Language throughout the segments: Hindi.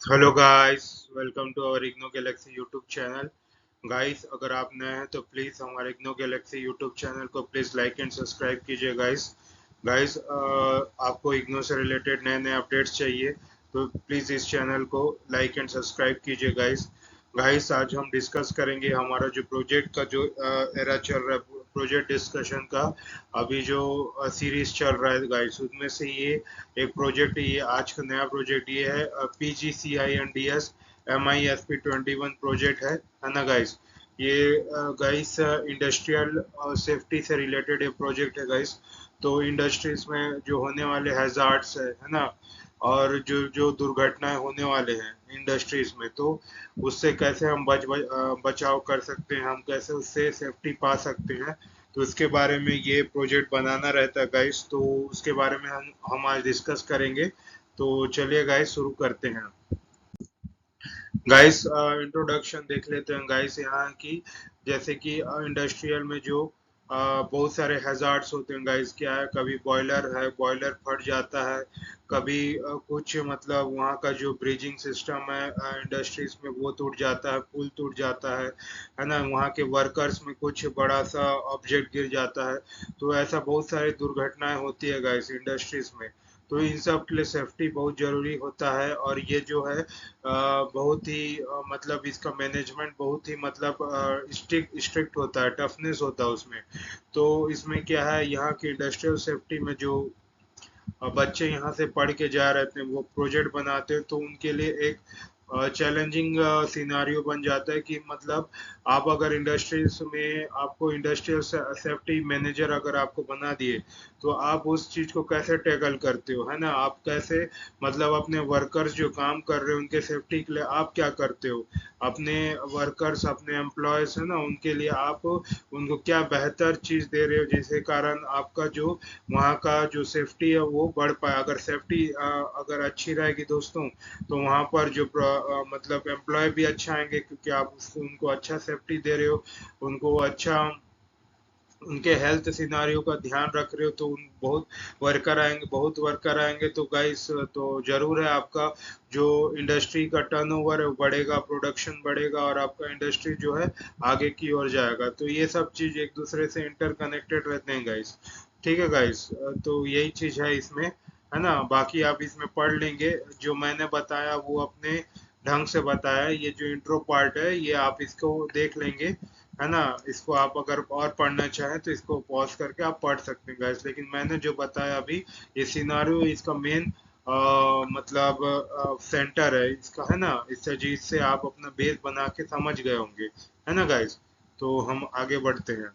Hello guys, welcome to our IGNOU Galaxy YouTube channel. Guys, अगर आप नए हैं तो प्लीज़ हमारे इग्नो गैलेक्सी यूट्यूब चैनल को प्लीज़ लाइक एंड सब्सक्राइब कीजिए गाइस। गाइस, आपको इग्नो से रिलेटेड नए नए अपडेट्स चाहिए तो प्लीज़ इस चैनल को लाइक एंड सब्सक्राइब कीजिए गाइस। गाइस, आज हम डिस्कस करेंगे हमारा जो प्रोजेक्ट का जो एरा चल रहा है, प्रोजेक्ट डिस्कशन का। अभी जो सीरीज चल रहा है गाइस, उसमें से ये एक प्रोजेक्ट, ये आज का नया प्रोजेक्ट ये है PGCINDS MISP 21 प्रोजेक्ट है ना गाइस। ये गाइस इंडस्ट्रियल सेफ्टी से रिलेटेड एक प्रोजेक्ट है गाइस। तो इंडस्ट्रीज में जो होने वाले हैजार्ड्स है ना, और जो जो दुर्घटनाएं होने वाले हैं इंडस्ट्रीज में, तो उससे कैसे हम बचाव कर सकते हैं, हम कैसे उससे सेफ्टी पा सकते हैं, तो उसके बारे में ये प्रोजेक्ट बनाना रहता है गाइस। तो उसके बारे में हम आज डिस्कस करेंगे। तो चलिए गाइस, शुरू करते हैं। गाइस, इंट्रोडक्शन देख लेते हैं गाइस यहाँ की। जैसे कि इंडस्ट्रियल में जो बहुत सारे हैजार्ड्स होते हैं गाइस। क्या है, कभी बॉयलर है, बॉयलर फट जाता है। कभी कुछ मतलब वहाँ का जो ब्रिजिंग सिस्टम है इंडस्ट्रीज में, वो टूट जाता है, पुल टूट जाता है ना। वहाँ के वर्कर्स में कुछ बड़ा सा ऑब्जेक्ट गिर जाता है। तो ऐसा बहुत सारी दुर्घटनाएं होती है गाइस इंडस्ट्रीज में। तो इन सब के लिए सेफ्टी बहुत जरूरी होता है। और ये जो है बहुत ही मतलब इसका मैनेजमेंट बहुत ही मतलब स्ट्रिक्ट स्ट्रिक्ट होता है, टफनेस होता है उसमें। तो इसमें क्या है, यहाँ की इंडस्ट्रियल सेफ्टी में जो बच्चे यहाँ से पढ़ के जा रहे थे, वो प्रोजेक्ट बनाते हैं, तो उनके लिए एक चैलेंजिंग सिनारियो बन जाता है कि मतलब आप अगर इंडस्ट्रीज में, आपको इंडस्ट्रियल सेफ्टी मैनेजर अगर आपको बना दिए, तो आप उस चीज को कैसे टैकल करते हो, है ना। आप कैसे मतलब अपने वर्कर्स जो काम कर रहे हैं उनके सेफ्टी के लिए आप क्या करते हो, अपने वर्कर्स, अपने एम्प्लॉयज है ना, उनके लिए आप उनको क्या बेहतर चीज दे रहे हो, जिसके कारण आपका जो वहाँ का जो सेफ्टी है वो बढ़ पाए। अगर सेफ्टी अगर अच्छी रहेगी दोस्तों, तो वहाँ पर जो मतलब एम्प्लॉय भी अच्छा आएंगे, क्योंकि आप उसको उनको अच्छा सेफ्टी दे रहे हो, उनको अच्छा उनके हेल्थ सिनारियों का ध्यान रख रहे हो, तो उन बहुत वर्कर आएंगे, बहुत वर्कर आएंगे, तो गाइस तो जरूर है आपका जो इंडस्ट्री का टर्नओवर है वो बढ़ेगा, प्रोडक्शन बढ़ेगा, और आपका इंडस्ट्री जो है आगे की ओर जाएगा। तो ये सब चीज एक दूसरे से इंटरकनेक्टेड रहते हैं गाइस। ठीक है गाइस, तो यही चीज है इसमें, है ना। बाकी आप इसमें पढ़ लेंगे, जो मैंने बताया वो अपने ढंग से बताया। ये जो इंट्रो पार्ट है ये आप इसको देख लेंगे, है ना। इसको आप अगर और पढ़ना चाहें तो इसको पॉज करके आप पढ़ सकते हैं गाइस। लेकिन मैंने जो बताया अभी, ये सिनारियो इसका मेन मतलब सेंटर है इसका, है ना। इससे जिससे आप अपना बेस बना के समझ गए होंगे, है ना गाइस। तो हम आगे बढ़ते हैं।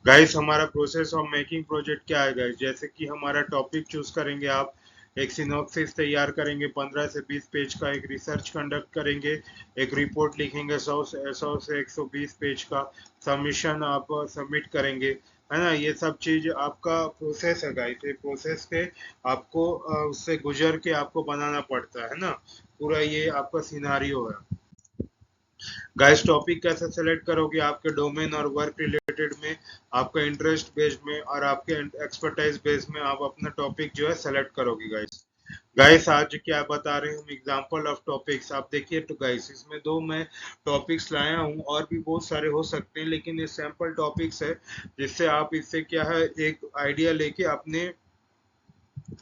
गाइस, हमारा प्रोसेस ऑफ मेकिंग प्रोजेक्ट क्या है गाइस, जैसे कि हमारा टॉपिक चूज करेंगे आप, एक सिनॉप्सिस तैयार करेंगे, 15 से 20 पेज का एक रिसर्च कंडक्ट करेंगे, एक रिपोर्ट लिखेंगे 100 से 120 पेज का, सबमिशन आप सबमिट करेंगे, है ना। ये सब चीज आपका प्रोसेस है गाइस। ये प्रोसेस के आपको उससे गुजर के आपको बनाना पड़ता है ना। पूरा ये आपका सिनारियो है गाइस। टॉपिक कैसे सेलेक्ट करोगे, आपके डोमेन और वर्क रिलेटेड में, आपका इंटरेस्ट बेस्ड में और आपके एक्सपर्टाइज बेस्ड में आप अपना टॉपिक जो है सेलेक्ट करोगे गाइस। गाइस, आज क्या बता रहे हैं हम, एग्जांपल ऑफ टॉपिक्स आप देखिए। तो गाइस, इसमें दो मैं टॉपिक्स लाया हूँ, और भी बहुत सारे हो सकते हैं, लेकिन ये सैंपल टॉपिक्स है, जिससे आप इससे क्या है एक आइडिया लेके अपने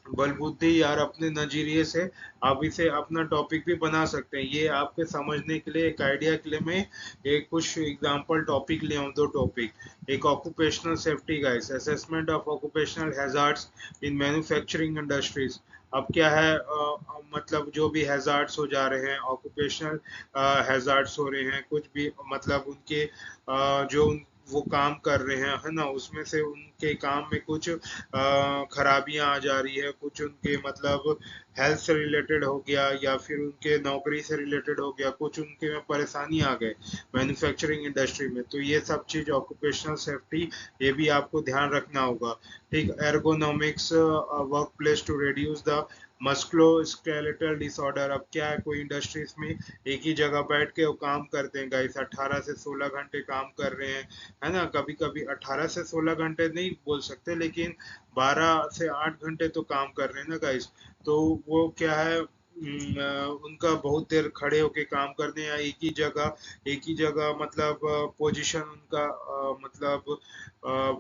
बलबुद्धि यार अपने नजरिए से आप इसे अपना टॉपिक भी बना सकते हैं। ये आपके समझने के लिए, एक आइडिया के लिए मैं एक कुछ एग्जांपल टॉपिक ले आऊँ, दो टॉपिक। एक occupational safety guys, assessment of occupational hazards in manufacturing industries. अब क्या है मतलब जो भी हैजार्ड्स हो जा रहे हैं, ऑक्यूपेशनल हैजार्ड्स हो रहे हैं, कुछ भी मतलब उनके जो वो काम कर रहे हैं, है ना, उसमें से उनके काम में कुछ खराबियां आ जा रही है, कुछ उनके मतलब हेल्थ से रिलेटेड हो गया, या फिर उनके नौकरी से रिलेटेड हो गया, कुछ उनके में परेशानी आ गए मैन्युफैक्चरिंग इंडस्ट्री में, तो ये सब चीज ऑक्यूपेशनल सेफ्टी, ये भी आपको ध्यान रखना होगा। ठीक, ergonomics workplace to reduce the musculoskeletal disorder. अब क्या है, कोई इंडस्ट्रीज में एक ही जगह बैठ के वो काम करते हैं गाइस, 18 से 16 घंटे काम कर रहे हैं, है ना। कभी कभी 18 से 16 घंटे नहीं बोल सकते, लेकिन 12 से 8 घंटे तो काम कर रहे हैं ना गाइस। तो वो क्या है, उनका बहुत देर खड़े होके काम करने या एक ही जगह मतलब पोजीशन उनका मतलब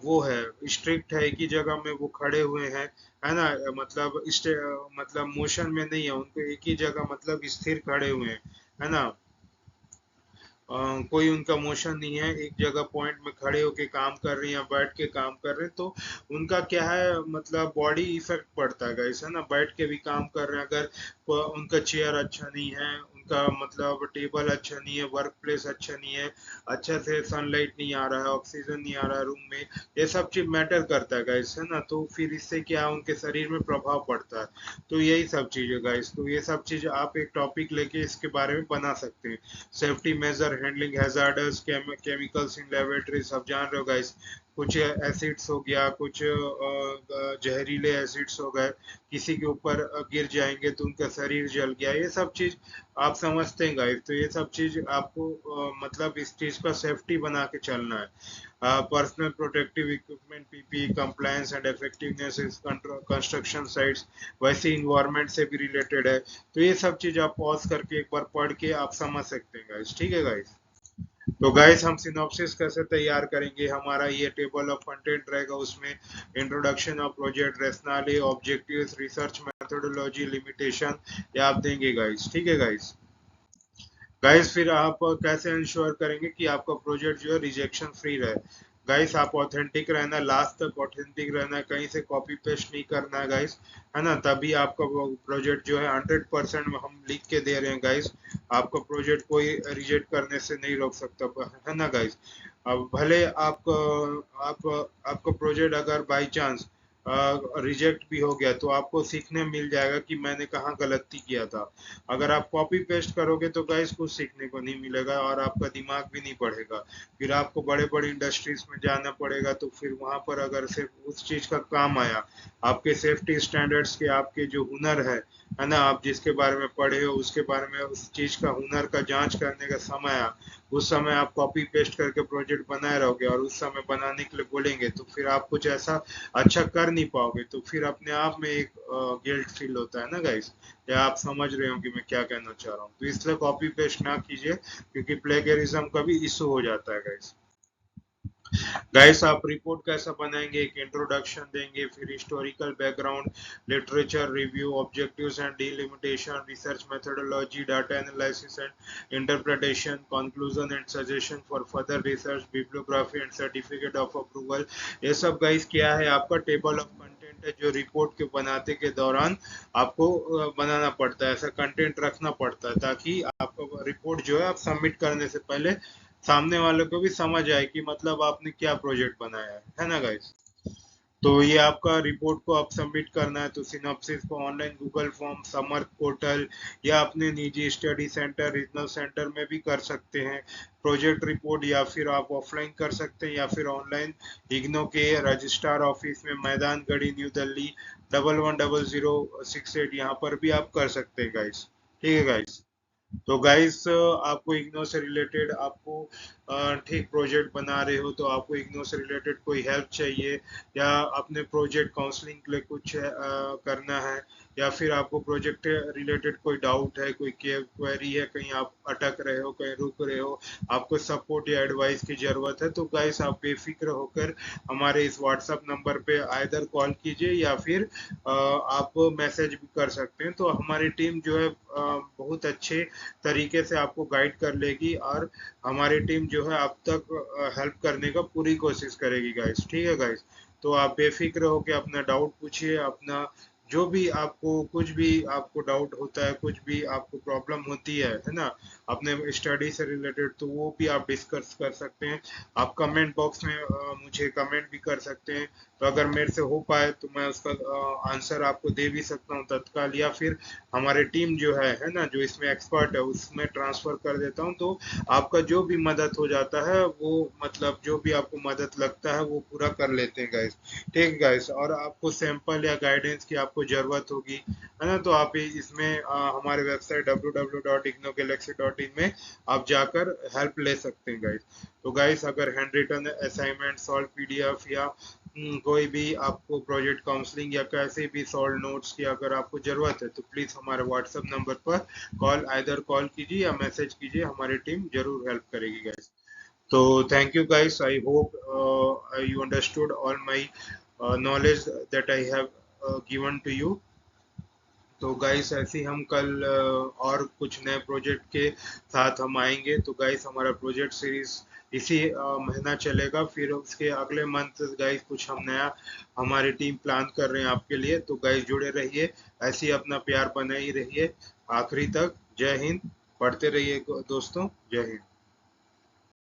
वो है स्ट्रिक्ट है, एक ही जगह में वो खड़े हुए हैं, है ना। मतलब मतलब मोशन में नहीं है, उनको एक ही जगह मतलब स्थिर खड़े हुए हैं, है ना। कोई उनका मोशन नहीं है, एक जगह पॉइंट में खड़े होके काम कर रहे हैं या बैठ के काम कर रहे हैं, तो उनका क्या है मतलब बॉडी इफेक्ट पड़ता है गाइस, है ना। बैठ के भी काम कर रहे हैं अगर उनका चेयर अच्छा नहीं है, उनका मतलब टेबल अच्छा नहीं है, वर्क प्लेस अच्छा नहीं है, अच्छा से सनलाइट नहीं आ रहा है, ऑक्सीजन नहीं आ रहा है रूम में, ये सब चीज मैटर करता है गाइस, है ना। तो फिर इससे क्या उनके शरीर में प्रभाव पड़ता है। तो यही सब चीज है गाइस, तो ये सब चीज आप एक टॉपिक लेके इसके बारे में बना सकते हैं। Safety major, handling hazards chemicals in laboratory, सब जान रहे हो गाइस। कुछ एसिड्स हो गया, कुछ जहरीले एसिड्स हो गए, किसी के ऊपर गिर जाएंगे तो उनका शरीर जल गया, ये सब चीज आप समझते हैं गाइस। तो ये सब चीज आपको मतलब इस चीज का सेफ्टी बना के चलना है। Personal protective equipment, PP compliance and effectiveness is construction sites, वैसे इन्वायरमेंट से भी रिलेटेड है। तो ये सब चीज आप पॉज करके एक बार पढ़ के आप समझ सकते हैं गाइस, ठीक है गाइस। तो गाइस हम सिनॉप्सिस कैसे तैयार करेंगे, हमारा ये टेबल ऑफ कंटेंट रहेगा, उसमें introduction of project, rationale, objectives, research methodology, limitation, ये आप देंगे गाइस, ठीक है गाइस। गाइस फिर आप कैसे इंश्योर करेंगे कि आपका प्रोजेक्ट जो है रिजेक्शन फ्री रहे। गाइस आप ऑथेंटिक रहना, लास्ट तक ऑथेंटिक रहना है, कहीं से कॉपी पेस्ट नहीं करना है गाइस, है ना। तभी आपका प्रोजेक्ट जो है 100% में हम लिख के दे रहे हैं गाइस, आपका प्रोजेक्ट कोई रिजेक्ट करने से नहीं रोक सकता, है ना गाइस। अब भले आप आपका प्रोजेक्ट अगर बाई चांस रिजेक्ट भी हो गया तो आपको सीखने मिल जाएगा कि मैंने कहाँ गलती किया था। अगर आप कॉपी पेस्ट करोगे तो गाइस कुछ सीखने को नहीं मिलेगा और आपका दिमाग भी नहीं बढ़ेगा। फिर आपको बड़े बड़े इंडस्ट्रीज में जाना पड़ेगा, तो फिर वहां पर अगर सिर्फ उस चीज का काम आया, आपके सेफ्टी स्टैंडर्ड्स के, आपके जो हुनर है ना, आप जिसके बारे में पढ़े हो उसके बारे में उस चीज का हुनर का जांच करने का समय आया, उस समय आप कॉपी पेस्ट करके प्रोजेक्ट बनाए रहोगे और उस समय बनाने के लिए बोलेंगे, तो फिर आप कुछ ऐसा अच्छा कर नहीं पाओगे, तो फिर अपने आप में एक गिल्ट फील होता है ना गाइस। या आप समझ रहे हो कि मैं क्या कहना चाह रहा हूँ। तो इसलिए कॉपी पेस्ट ना कीजिए, क्योंकि प्लेगरिज्म का भी इशू हो जाता है गाइस। गाइस आप रिपोर्ट कैसा बनाएंगे, एक इंट्रोडक्शन देंगे, फिर historical background, literature review, objectives and delimitation, research methodology, data analysis and interpretation, conclusion and suggestion for further research, bibliography and certificate of approval. ये सब गाइस क्या है, आपका टेबल ऑफ कंटेंट है, जो रिपोर्ट के बनाते के दौरान आपको बनाना पड़ता है, ऐसा कंटेंट रखना पड़ता है, ताकि आपका रिपोर्ट जो है आप सबमिट करने से पहले सामने वाले को भी समझ आए कि मतलब आपने क्या प्रोजेक्ट बनाया है ना गाइस। तो ये आपका रिपोर्ट को आप सबमिट करना है, तो सिनॉप्सिस को online Google form, summer portal या अपने निजी स्टडी सेंटर, रीजनल सेंटर में भी कर सकते हैं प्रोजेक्ट रिपोर्ट, या फिर आप ऑफलाइन कर सकते हैं या फिर ऑनलाइन इग्नो के रजिस्ट्रार ऑफिस में, मैदान गढ़ी, न्यू दिल्ली 110068, यहाँ पर भी आप कर सकते हैं गाइस, ठीक है गाइस। तो गाइस आपको इग्नो से रिलेटेड, आपको ठीक प्रोजेक्ट बना रहे हो तो आपको इग्नो से रिलेटेड कोई हेल्प चाहिए, या अपने प्रोजेक्ट काउंसलिंग के लिए कुछ करना है, या फिर आपको प्रोजेक्ट रिलेटेड कोई डाउट है, कोई क्वेरी है, कहीं आप अटक रहे हो, कहीं रुक रहे हो, आपको सपोर्ट या एडवाइस की जरूरत है, तो गाइस आप बेफिक्र होकर हमारे इस व्हाट्सएप नंबर पे आइदर कॉल कीजिए या फिर आप मैसेज भी कर सकते हैं। तो हमारी टीम जो है बहुत अच्छे तरीके से आपको गाइड कर लेगी, और हमारी टीम जो है आप तक हेल्प करने का पूरी कोशिश करेगी गाइस, ठीक है गाइस। तो आप बेफिक्र होकर अपना डाउट पूछिए, अपना जो भी आपको कुछ भी आपको डाउट होता है, कुछ भी आपको प्रॉब्लम होती है ना, अपने स्टडी से रिलेटेड, तो वो भी आप डिस्कस कर सकते हैं। आप कमेंट बॉक्स में मुझे कमेंट भी कर सकते हैं, तो अगर मेरे से हो पाए तो मैं उसका आंसर आपको दे भी सकता हूँ तत्काल, या फिर हमारे टीम जो है ना, जो इसमें एक्सपर्ट है उसमें ट्रांसफर कर देता हूँ, तो आपका जो भी मदद हो जाता है वो मतलब जो भी आपको मदद लगता है वो पूरा कर लेते हैं गाइस, ठीक है गाइस। और आपको सैंपल या गाइडेंस की आपको जरूरत होगी, है ना, तो आप इसमें हमारे वेबसाइट www.ignogalaxy.in में आप जाकर हेल्प ले सकते हैं गाइस। तो गाइस अगर handwritten assignment, solve PDF या कोई भी आपको प्रोजेक्ट काउंसलिंग या कैसे भी सॉल्व नोट्स की अगर आपको ज़रूरत है तो प्लीज़ हमारे व्हाट्सएप नंबर पर कॉल कीजिए या मैसेज कीजिए, हमारी टीम ज़रूर हेल्प करेगी गाइस। तो thank you guys, I hope you understood all my knowledge that I have given to you। तो गाइस ऐसे ही हम कल और कुछ नए प्रोजेक्ट के साथ हम आएंगे। तो गाइस हमारा प्रोजेक्ट सीरीज इसी महीना चलेगा, फिर उसके अगले मंथ गाइस कुछ हम नया हमारी टीम प्लान कर रहे हैं आपके लिए। तो गाइस जुड़े रहिए, ऐसे ही अपना प्यार बनाए रहिए आखिरी तक। जय हिंद, पढ़ते रहिए दोस्तों, जय हिंद।